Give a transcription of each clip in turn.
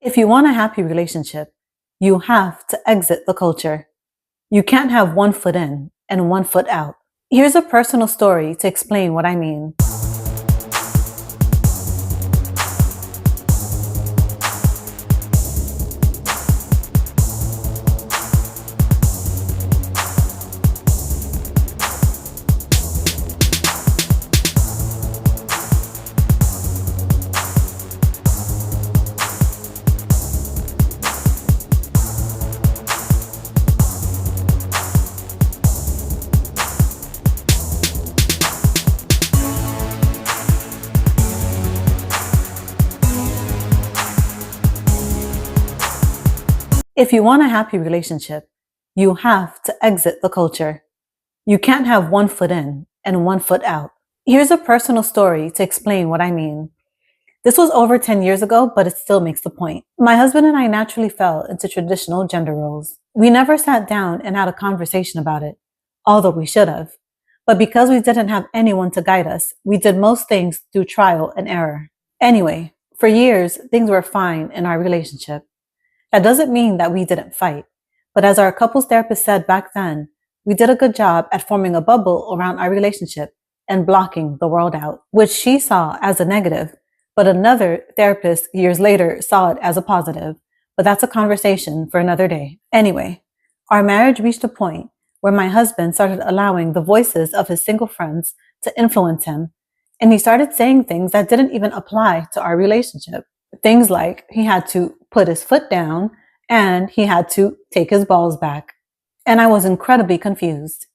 If you want a happy relationship, you have to exit the culture. You can't have one foot in and one foot out. Here's a personal story to explain what I mean. If you want a happy relationship, you have to exit the culture. You can't have one foot in and one foot out. Here's a personal story to explain what I mean. This was over 10 years ago, but it still makes the point. My husband and I naturally fell into traditional gender roles. We never sat down and had a conversation about it, although we should have. But because we didn't have anyone to guide us, we did most things through trial and error. Anyway, for years, things were fine in our relationship. That doesn't mean that we didn't fight, but as our couples therapist said back then, we did a good job at forming a bubble around our relationship and blocking the world out, which she saw as a negative, but another therapist years later saw it as a positive. But that's a conversation for another day. Anyway, our marriage reached a point where my husband started allowing the voices of his single friends to influence him, and he started saying things that didn't even apply to our relationship. Things like he had to put his foot down and he had to take his balls back. And I was incredibly confused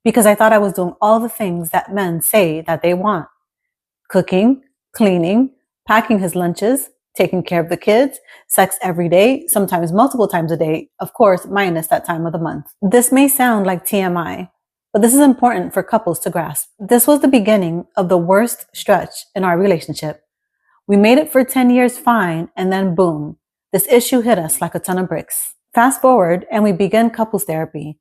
because I thought I was doing all the things that men say that they want. Cooking, cleaning, packing his lunches, taking care of the kids, sex every day, sometimes multiple times a day, of course, minus that time of the month. This may sound like TMI, but this is important for couples to grasp. This was the beginning of the worst stretch in our relationship. We made it for 10 years fine, and then boom, this issue hit us like a ton of bricks. Fast forward, and we begin couples therapy.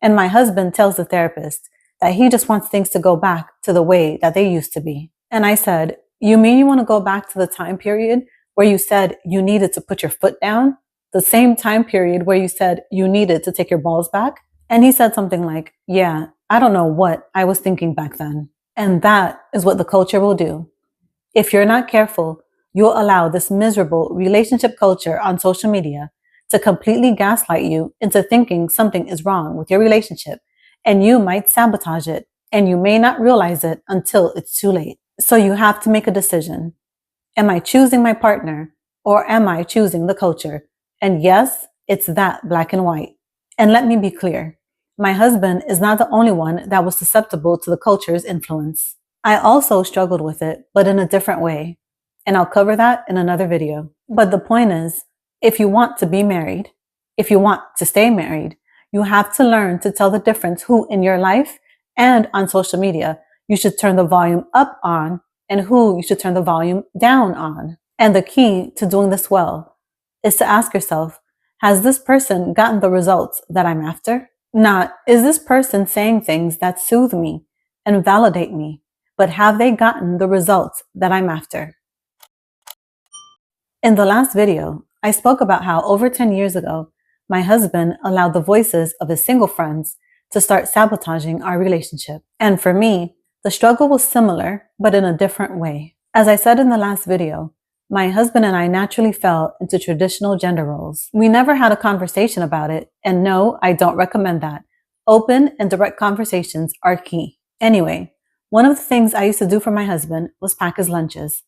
And my husband tells the therapist that he just wants things to go back to the way that they used to be. And I said, "You mean you want to go back to the time period where you said you needed to put your foot down? The same time period where you said you needed to take your balls back?" And he said something like, "Yeah, I don't know what I was thinking back then." And that is what the culture will do. If you're not careful, you'll allow this miserable relationship culture on social media to completely gaslight you into thinking something is wrong with your relationship, and you might sabotage it, and you may not realize it until it's too late. So you have to make a decision. Am I choosing my partner, or am I choosing the culture? And yes, it's that black and white. And let me be clear, my husband is not the only one that was susceptible to the culture's influence. I also struggled with it, but in a different way. And I'll cover that in another video. But the point is, if you want to be married, if you want to stay married, you have to learn to tell the difference who in your life and on social media you should turn the volume up on and who you should turn the volume down on. And the key to doing this well is to ask yourself, has this person gotten the results that I'm after? Not, is this person saying things that soothe me and validate me? But have they gotten the results that I'm after? In the last video, I spoke about how over 10 years ago, my husband allowed the voices of his single friends to start sabotaging our relationship. And for me, the struggle was similar, but in a different way. As I said in the last video, my husband and I naturally fell into traditional gender roles. We never had a conversation about it, and no, I don't recommend that. Open and direct conversations are key. Anyway, one of the things I used to do for my husband was pack his lunches.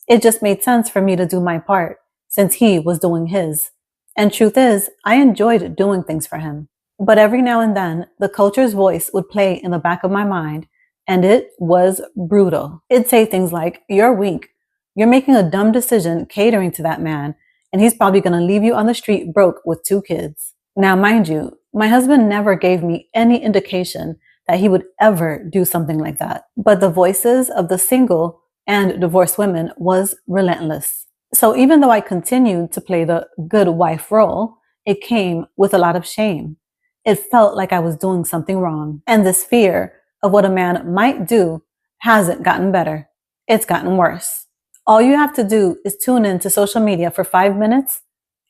It just made sense for me to do my part since he was doing his. And truth is, I enjoyed doing things for him. But every now and then, the culture's voice would play in the back of my mind, and it was brutal. It'd say things like, "You're weak. You're making a dumb decision catering to that man, and he's probably going to leave you on the street broke with 2 kids. Now, mind you, my husband never gave me any indication that he would ever do something like that. But the voices of the single and divorced women was relentless. So even though I continued to play the good wife role, it came with a lot of shame. It felt like I was doing something wrong. And this fear of what a man might do hasn't gotten better. It's gotten worse. All you have to do is tune in to social media for 5 minutes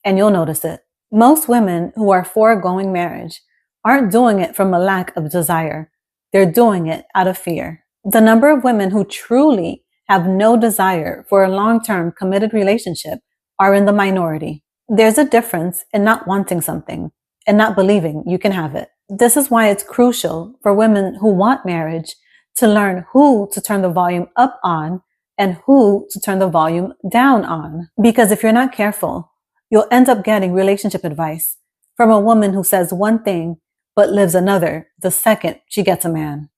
and you'll notice it. Most women who are foregoing marriage aren't doing it from a lack of desire. They're doing it out of fear. The number of women who truly have no desire for a long-term committed relationship are in the minority. There's a difference in not wanting something and not believing you can have it. This is why it's crucial for women who want marriage to learn who to turn the volume up on and who to turn the volume down on. Because if you're not careful, you'll end up getting relationship advice from a woman who says one thing but lives another the second she gets a man.